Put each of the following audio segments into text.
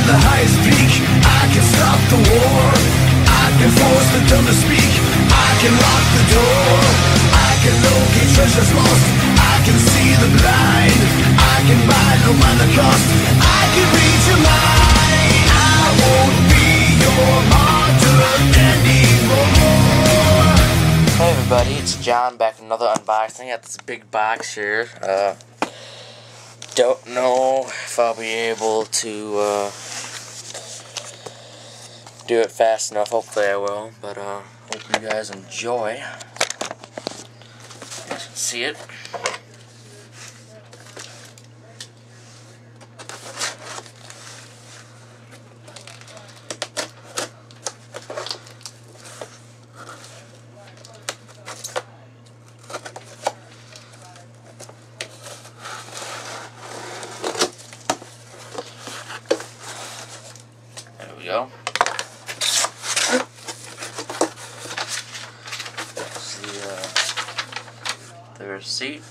the highest peak. I can stop the war. I can force the dumb to speak. I can lock the door. I can locate treasures lost. I can see the blind. I can buy no mind the cost. I can read your mind. I won't be your martyr anymore. Hey everybody, it's John back with another unboxing. I got this big box here. Don't know if I'll be able to do it fast enough. Hopefully I will, but hope you guys enjoy. You guys can see it. There we go. The receipt.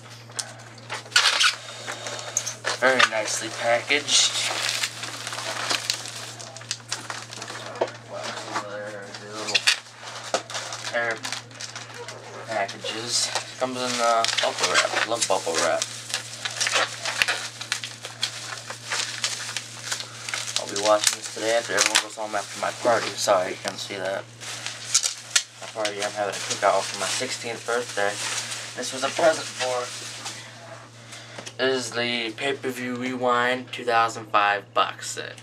Very nicely packaged. There, the little air packages. Comes in bubble wrap. I love bubble wrap. I'll be watching this today after everyone goes home after my party. Sorry, you can't see that. My party, I'm having a cookout for my 16th birthday. This was a present for it. This is the PPV Rewind 2005 box set.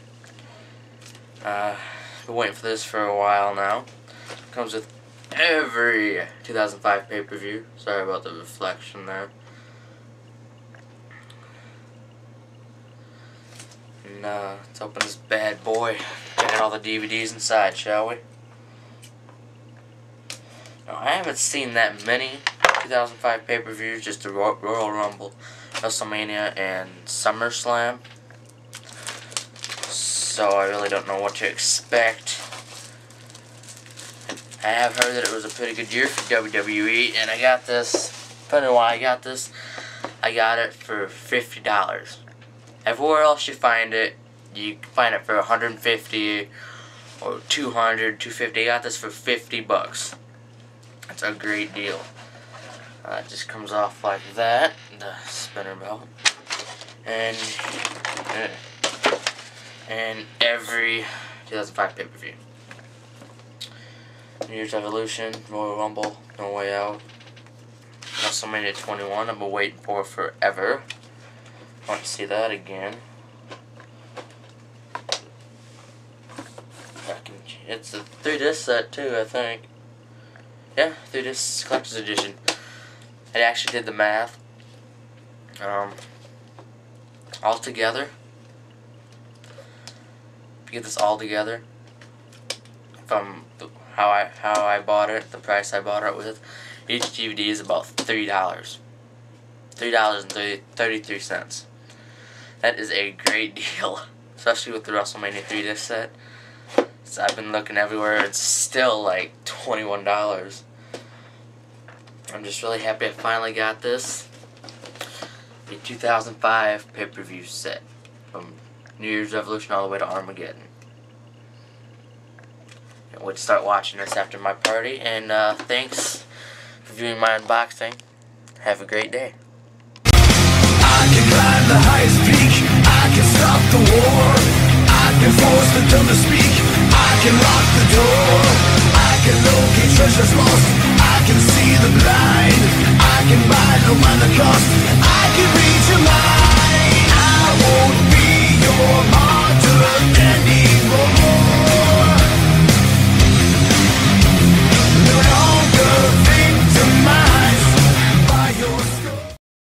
Been waiting for this for a while now. Comes with every 2005 pay-per-view. Sorry about the reflection there. And let's open this bad boy. Get all the DVDs inside, shall we? Now, I haven't seen that many 2005 pay-per-views, just the Royal Rumble, WrestleMania, and SummerSlam. So I really don't know what to expect. I have heard that it was a pretty good year for WWE, and I got this. Depending on why I got this, I got it for $50. Everywhere else you find it, you can find it for $150 or $200, $250. I got this for $50. That's a great deal. It just comes off like that, the spinner belt, and every 2005 pay-per-view. New Year's Evolution, Royal Rumble, No Way Out, WrestleMania 21. I've been waiting for forever. I want to see that again. It's a 3-disc set too, I think. Yeah, 3-disc collector's edition. I actually did the math. All together, if you get this all together, from how I bought it, the price I bought it with, each DVD is about $3. $3.33. That is a great deal, especially with the WrestleMania 3-disc set. So I've been looking everywhere. It's still like $21. I'm just really happy I finally got this. The 2005 pay-per-view set. From New Year's Revolution all the way to Armageddon. Can't wait to start watching this after my party. And thanks for viewing my unboxing. Have a great day. I can climb the highest peak. I can stop the war. I can force the dumb to speak. I can lock the door. I can locate treasures lost. I can see the blind. I can buy no mind the cost. I can read your mind.